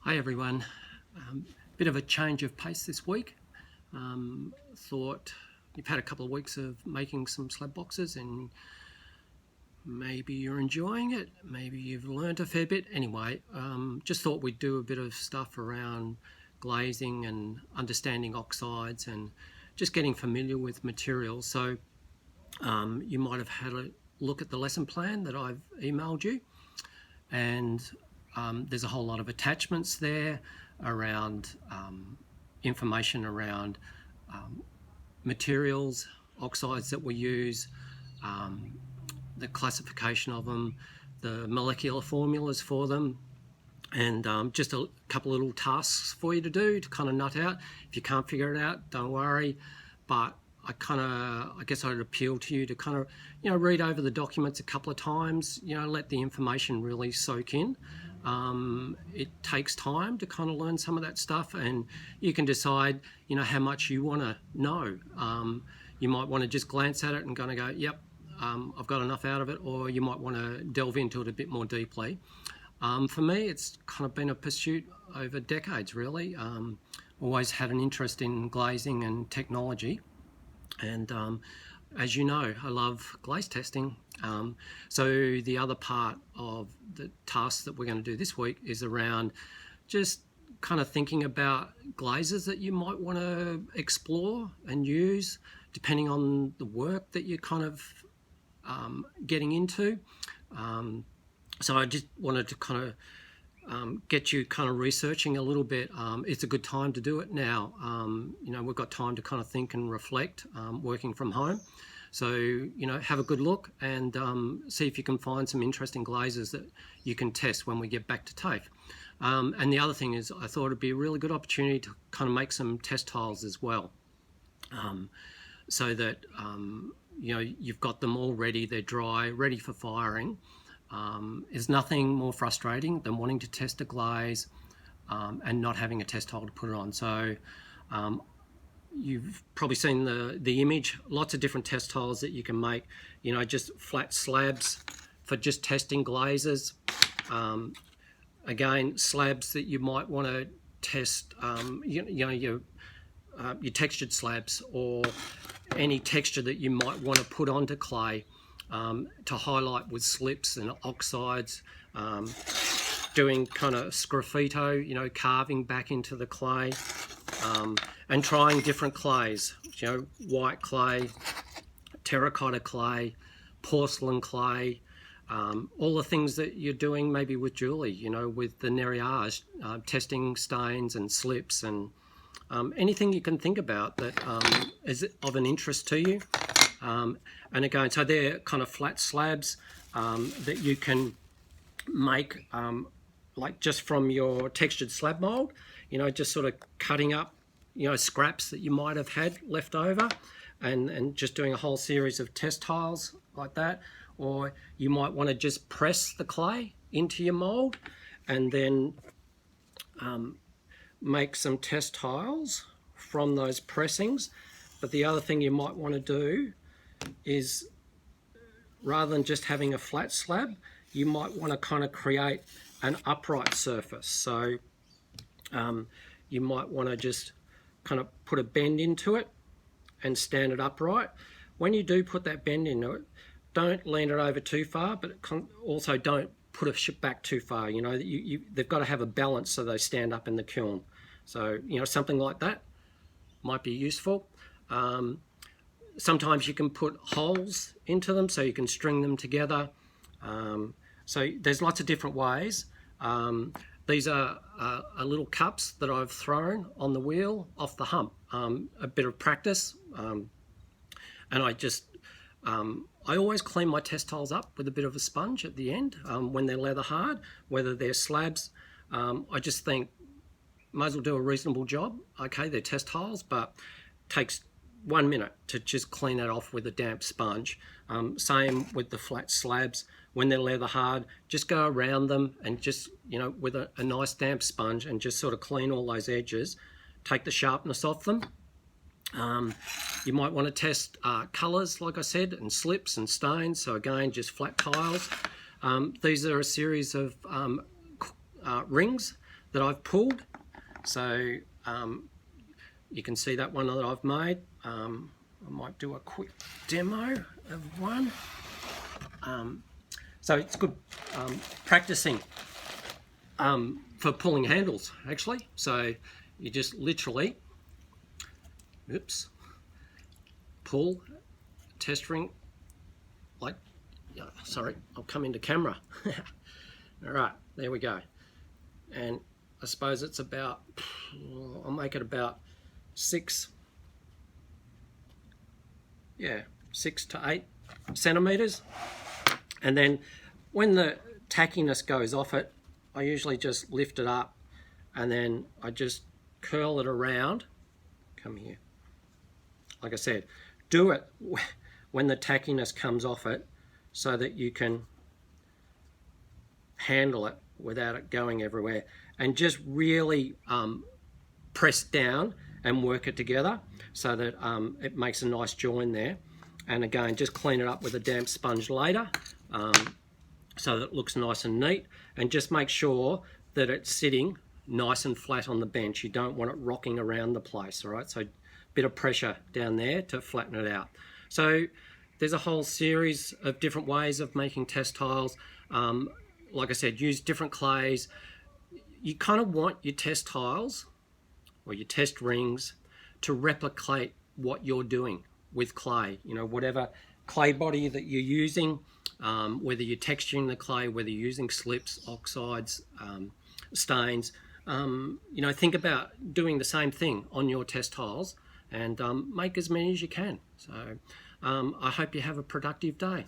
Hi everyone. Bit of a change of pace this week. Thought you've had a couple of weeks of making some slab boxes and maybe you're enjoying it, maybe you've learned a fair bit. Anyway, just thought we'd do a bit of stuff around glazing and understanding oxides and just getting familiar with materials. So you might have had a look at the lesson plan that I've emailed you, and there's a whole lot of attachments there around information around materials, oxides that we use, the classification of them, the molecular formulas for them, and just a couple of little tasks for you to do to kind of nut out. If you can't figure it out, don't worry, but I guess I'd appeal to you to kind of, read over the documents a couple of times, let the information really soak in. It takes time to kind of learn some of that stuff, and you can decide, how much you want to know. You might want to just glance at it and kind of go, yep, I've got enough out of it, or you might want to delve into it a bit more deeply. For me, it's kind of been a pursuit over decades, really. Always had an interest in glazing and technology. And as you know, I love glaze testing. So the other part of the task that we're going to do this week is around just kind of thinking about glazes that you might want to explore and use depending on the work that you're kind of getting into. So I just wanted to kind of get you kind of researching a little bit. It's a good time to do it now. We've got time to kind of think and reflect, working from home. So, have a good look and see if you can find some interesting glazes that you can test when we get back to TAFE. And the other thing is, I thought it'd be a really good opportunity to kind of make some test tiles as well. So that, you've got them all ready, they're dry, ready for firing. There's nothing more frustrating than wanting to test a glaze and not having a test tile to put it on. So you've probably seen the image, lots of different test tiles that you can make, just flat slabs for just testing glazes. Again, slabs that you might want to test, your textured slabs, or any texture that you might want to put onto clay. To highlight with slips and oxides, doing kind of sgraffito, carving back into the clay, and trying different clays, white clay, terracotta clay, porcelain clay, all the things that you're doing maybe with Julie, with the Nerriage, testing stains and slips and anything you can think about that is of an interest to you. And again, so they're kind of flat slabs that you can make like just from your textured slab mould, just sort of cutting up, scraps that you might have had left over and just doing a whole series of test tiles like that. Or you might want to just press the clay into your mould and then make some test tiles from those pressings. But the other thing you might want to do is, rather than just having a flat slab, you might want to kind of create an upright surface. So you might want to just kind of put a bend into it and stand it upright. When you do put that bend into it, don't lean it over too far, but also don't put it back too far. They've got to have a balance so they stand up in the kiln. So, something like that might be useful. Sometimes you can put holes into them so you can string them together. So there's lots of different ways. These are little cups that I've thrown on the wheel off the hump. A bit of practice. And I always clean my test tiles up with a bit of a sponge at the end when they're leather hard, whether they're slabs. I just think might as well do a reasonable job. Okay, they're test tiles, but takes 1 minute to just clean it off with a damp sponge. Same with the flat slabs. When they're leather hard, just go around them and just, with a nice damp sponge and just sort of clean all those edges, take the sharpness off them. You might want to test colours, like I said, and slips and stains. So again, just flat tiles. These are a series of rings that I've pulled. So you can see that one that I've made. I might do a quick demo of one. So it's good practicing for pulling handles, actually. So you just literally, oops, pull test ring like, sorry, I'll come into camera. All right, there we go. And I suppose it's about, I'll make it about 6 to 8 centimeters. And then when the tackiness goes off it, I usually just lift it up and then I just curl it around. Come here. Like I said, do it when the tackiness comes off it so that you can handle it without it going everywhere. And just really press down and work it together so that it makes a nice join there. And again, just clean it up with a damp sponge later so that it looks nice and neat. And just make sure that it's sitting nice and flat on the bench. You don't want it rocking around the place, all right? So a bit of pressure down there to flatten it out. So there's a whole series of different ways of making test tiles. Like I said, use different clays. You kind of want your test tiles or your test rings to replicate what you're doing with clay. You know, whatever clay body that you're using, whether you're texturing the clay, whether you're using slips, oxides, stains, you know, think about doing the same thing on your test tiles and make as many as you can. So I hope you have a productive day.